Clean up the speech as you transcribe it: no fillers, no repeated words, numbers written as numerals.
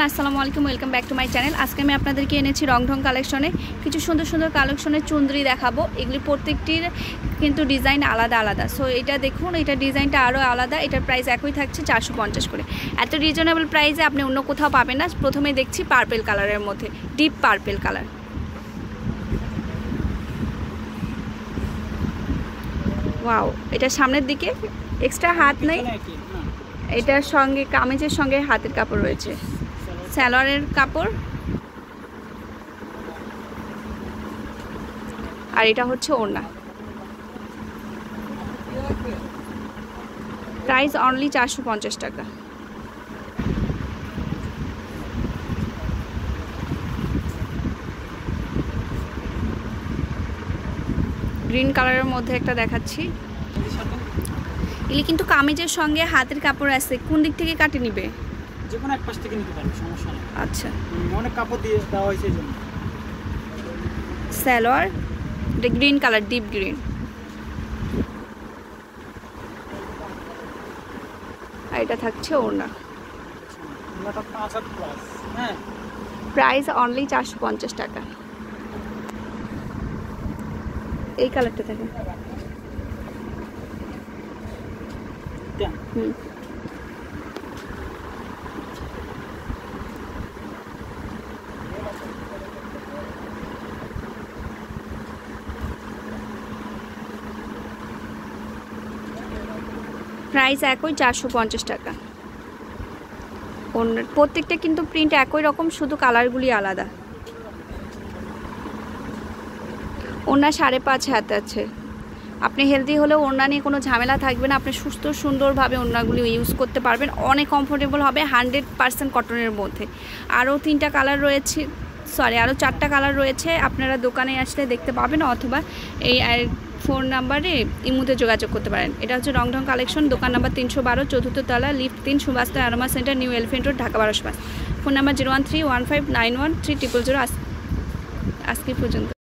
আসসালামু আলাইকুম, welcome back to my channel. আজকে আমি আপনাদেরকে এনেছি রংঢং কালেকশনে কিছু সুন্দর সুন্দর কালেকশনের চুনরি দেখাবো। এগুলি প্রত্যেকটির কিন্তু ডিজাইন আলাদা আলাদা। সো এটা দেখুন, এটা ডিজাইনটা আরও আলাদা। এটার প্রাইস একই থাকছে 450 করে। এত রিজনেবল প্রাইসে আপনি অন্য কোথাও পাবেন না। প্রথমে দেখছি পার্পেল কালারের মধ্যে, ডিপ পার্পেল কালার। ওয়াও, এটা সামনের দিকে এক্সট্রা হাত নেই, এটার সঙ্গে কামিজের সঙ্গে হাতের কাপড় রয়েছে, সালোয়ারের কাপড়। আর এটা হচ্ছে ওড়না। প্রাইস অনলি 450 টাকা। গ্রিন কালারের মধ্যে একটা দেখাচ্ছি। এগুলি কিন্তু কামিজের সঙ্গে হাতের কাপড় আছে। কোন দিক থেকে কাটে নিবে? যে কোনো এক পাশ থেকে নিতে পারবে, সমস্যা নেই। আচ্ছা, অনেক কাপড় দিয়ে দেওয়া হয়েছে এই জন্য। সালোয়ার এটা গ্রিন কালার, ডিপ গ্রিন। আর এটা থাকছে ওড়না। ওড়নাটা 5 হাত প্লাস। হ্যাঁ, প্রাইস অনলি 450 টাকা। এই কালারটা থাকে। প্রাইস একই 450 টাকা। প্রত্যেকটা কিন্তু প্রিন্ট একই রকম, শুধু কালারগুলি আলাদা। ওড়না 5.5 হাত আছে। আপনি হেলদি হলেও ওড়না নিয়ে কোনো ঝামেলা থাকবে না। আপনি সুস্থ সুন্দরভাবে ওড়নাগুলি ইউজ করতে পারবেন, অনেক কমফোর্টেবল হবে, 100% কটনের মধ্যে। আরও 3টা কালার রয়েছে, আরও 4টা কালার রয়েছে। আপনারা দোকানে আসলে দেখতে পাবেন, অথবা এই ফোন নাম্বারে ইমুতে যোগাযোগ করতে পারেন। এটা হচ্ছে রংঢং কালেকশন, দোকান নাম্বার 312, 4th তলা, lift 3, Subhash aroma centre, new elephant road, Dhaka 1205। Phone number 01315913000। আজকে পর্যন্ত।